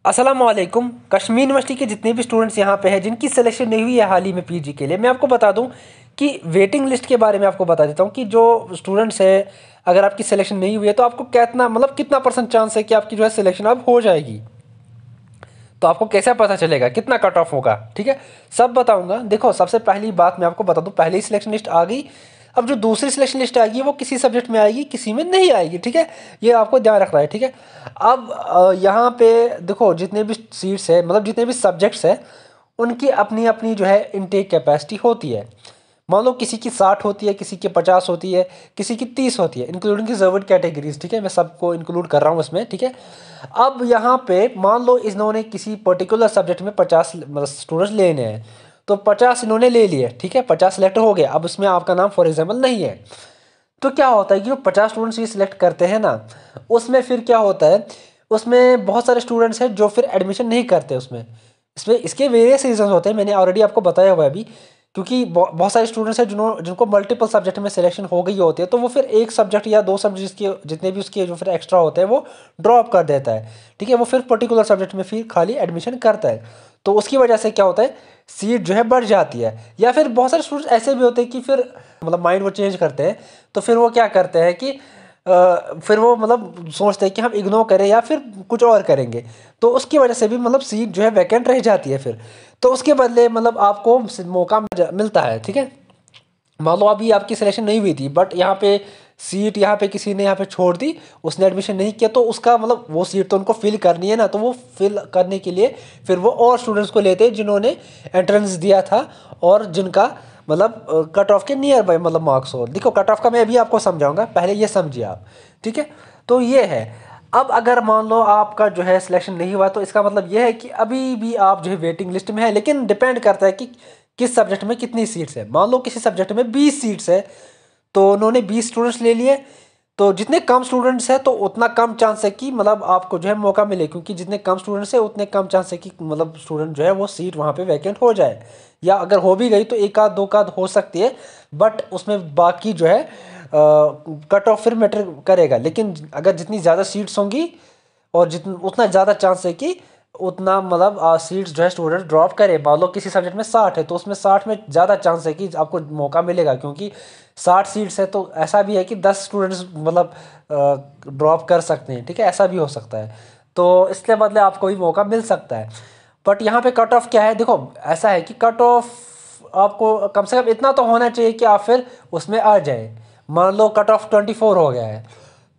अस्सलामुअलैकुम। कश्मीर यूनिवर्सिटी के जितने भी स्टूडेंट्स यहाँ पे हैं जिनकी सिलेक्शन नहीं हुई है हाल ही में पीजी के लिए, मैं आपको बता दूं कि वेटिंग लिस्ट के बारे में आपको बता देता हूँ कि जो स्टूडेंट्स है, अगर आपकी सिलेक्शन नहीं हुई है तो आपको कितना परसेंट चांस है कि आपकी जो है सिलेक्शन अब हो जाएगी। तो आपको कैसे पता चलेगा, कितना कट ऑफ होगा, ठीक है, सब बताऊंगा। देखो, सबसे पहली बात मैं आपको बता दूं, पहले ही सिलेक्शन लिस्ट आ गई। अब जो दूसरी सिलेक्शन लिस्ट आएगी वो किसी सब्जेक्ट में आएगी, किसी में नहीं आएगी, ठीक है। ये आपको ध्यान रखना है, ठीक है। अब यहाँ पे देखो, जितने भी सीट्स है, मतलब जितने भी सब्जेक्ट्स है, उनकी अपनी अपनी जो है इनटेक कैपेसिटी होती है। मान लो किसी की 60 होती है, किसी की 50 होती है, किसी की 30 होती है, इंक्लूडिंग रिजर्व्ड कैटेगरीज, ठीक है। मैं सबको इंक्लूड कर रहा हूँ इसमें, ठीक है। अब यहाँ पे मान लो इन्होंने किसी पर्टिकुलर सब्जेक्ट में 50 मतलब स्टूडेंट्स लेने हैं, तो 50 इन्होंने ले लिए, ठीक है, 50 सिलेक्ट हो गए। अब उसमें आपका नाम फॉर एग्जाम्पल नहीं है, तो क्या होता है कि जो 50 स्टूडेंट्स ये सिलेक्ट करते हैं ना, उसमें फिर क्या होता है, उसमें बहुत सारे स्टूडेंट्स हैं जो फिर एडमिशन नहीं करते उसमें। इसमें इसके वेरियस रीजन होते हैं, मैंने ऑलरेडी आपको बताया हुआ है अभी। क्योंकि बहुत सारे स्टूडेंट्स हैं जिनको मल्टीपल सब्जेक्ट में सिलेक्शन हो गई होती है, तो वो फिर एक सब्जेक्ट या दो सब्जेक्ट के जितने भी उसके जो फिर एक्स्ट्रा होते हैं वो ड्रॉप कर देता है, ठीक है। वो फिर पर्टिकुलर सब्जेक्ट में फिर खाली एडमिशन करता है। तो उसकी वजह से क्या होता है, सीट जो है बढ़ जाती है। या फिर बहुत सारे स्टूडेंट्स ऐसे भी होते हैं कि फिर मतलब माइंड वो चेंज करते हैं, तो फिर वो क्या करते हैं कि फिर वो मतलब सोचते हैं कि हम इग्नोर करें या फिर कुछ और करेंगे। तो उसकी वजह से भी मतलब सीट जो है वैकेंट रह जाती है फिर। तो उसके बदले मतलब आपको मौका मिलता है, ठीक है। मान लो अभी आपकी सिलेक्शन नहीं हुई थी, बट यहाँ पे सीट यहाँ पे किसी ने यहाँ पे छोड़ दी, उसने एडमिशन नहीं किया, तो उसका मतलब वो सीट तो उनको फिल करनी है ना, तो वो फिल करने के लिए फिर वो और स्टूडेंट्स को लेते हैं जिन्होंने एंट्रेंस दिया था और जिनका मतलब कट ऑफ के नियर बाय मतलब मार्क्स हो। देखो, कट ऑफ का मैं अभी आपको समझाऊंगा, पहले ये समझिए आप, ठीक है। तो ये है। अब अगर मान लो आपका जो है सिलेक्शन नहीं हुआ, तो इसका मतलब ये है कि अभी भी आप जो है वेटिंग लिस्ट में है, लेकिन डिपेंड करता है कि किस सब्जेक्ट में कितनी सीट्स है। मान लो किसी सब्जेक्ट में 20 सीट्स है, तो उन्होंने 20 स्टूडेंट्स ले लिए। तो जितने कम स्टूडेंट्स हैं तो उतना कम चांस है कि मतलब आपको जो है मौका मिले, क्योंकि जितने कम स्टूडेंट्स हैं उतने कम चांस है कि मतलब स्टूडेंट जो है वो सीट वहाँ पे वैकेंट हो जाए। या अगर हो भी गई तो एक आध दो का हो सकती है, बट उसमें बाकी जो है कट ऑफ फिर मैटर करेगा। लेकिन अगर जितनी ज़्यादा सीट्स होंगी और जितना उतना ज़्यादा चांस है कि उतना मतलब सीट्स जो है स्टूडेंट ड्रॉप करे। मान लो किसी सब्जेक्ट में 60 है, तो उसमें 60 में ज़्यादा चांस है कि आपको मौका मिलेगा, क्योंकि 60 सीट्स है। तो ऐसा भी है कि 10 स्टूडेंट्स मतलब ड्रॉप कर सकते हैं, ठीक है, ऐसा भी हो सकता है। तो इसके बदले आपको भी मौका मिल सकता है। बट यहाँ पे कट ऑफ क्या है, देखो ऐसा है कि कट ऑफ आपको कम से कम इतना तो होना चाहिए कि आप फिर उसमें आ जाए। मान लो कट ऑफ 24 हो गया है,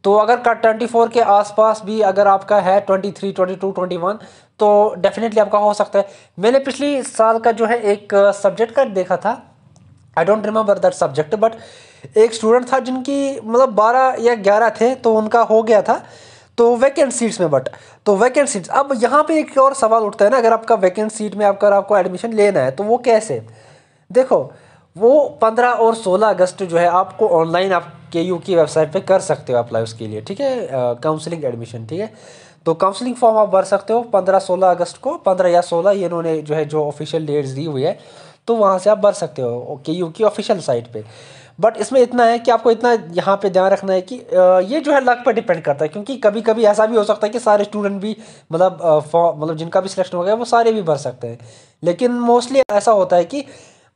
तो अगर का 24 के आसपास भी अगर आपका है 23, 22, 21, तो डेफिनेटली आपका हो सकता है। मैंने पिछली साल का जो है एक सब्जेक्ट का देखा था, I don't remember that subject, but एक स्टूडेंट था जिनकी मतलब 12 या 11 थे, तो उनका हो गया था तो वैकेंट सीट्स में। बट तो वैकेंट सीट्स, अब यहाँ पे एक और सवाल उठता है ना, अगर आपका वैकेंट सीट में अगर आपको एडमिशन लेना है तो वो कैसे। देखो, वो 15 और 16 अगस्त जो है आपको ऑनलाइन आप KU की वेबसाइट पे कर सकते हो अप्लाई उसके लिए, ठीक है, काउंसलिंग एडमिशन, ठीक है। तो काउंसलिंग फॉर्म आप भर सकते हो 15-16 अगस्त को, 15 या 16 ये इन्होंने जो है जो ऑफिशियल डेट्स दी हुई है, तो वहाँ से आप भर सकते हो KU की ऑफिशियल साइट पे। बट इसमें इतना है कि आपको इतना यहाँ पे ध्यान रखना है कि ये जो है लक पर डिपेंड करता है, क्योंकि कभी कभी ऐसा भी हो सकता है कि सारे स्टूडेंट भी मतलब जिनका भी सिलेक्शन हो गया वो सारे भी भर सकते हैं। लेकिन मोस्टली ऐसा होता है कि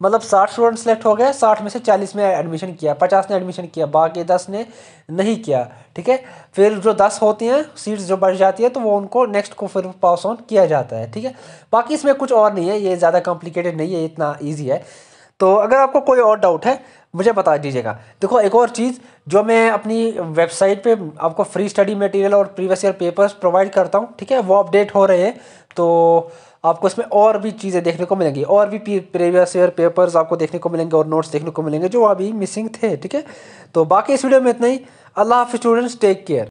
मतलब 60 स्टूडेंट सेलेक्ट हो गए, 60 में से 40 में एडमिशन किया, 50 ने एडमिशन किया, बाकी 10 ने नहीं किया, ठीक है। फिर जो 10 होती हैं सीट्स जो बढ़ जाती है, तो वो उनको नेक्स्ट को फिर पास ऑन किया जाता है, ठीक है। बाकी इसमें कुछ और नहीं है, ये ज़्यादा कॉम्प्लिकेटेड नहीं है, इतना ईजी है। तो अगर आपको कोई और डाउट है मुझे बता दीजिएगा। देखो, एक और चीज़ जो मैं अपनी वेबसाइट पे आपको फ्री स्टडी मटेरियल और प्रीवियस ईयर पेपर्स प्रोवाइड करता हूँ, ठीक है, वो अपडेट हो रहे हैं। तो आपको इसमें और भी चीज़ें देखने को मिलेंगी, और भी प्रीवियस ईयर पेपर्स आपको देखने को मिलेंगे और नोट्स देखने को मिलेंगे जो अभी मिसिंग थे, ठीक है। तो बाकी इस वीडियो में इतना ही। अल्लाह हाफिज़ स्टूडेंट्स, टेक केयर।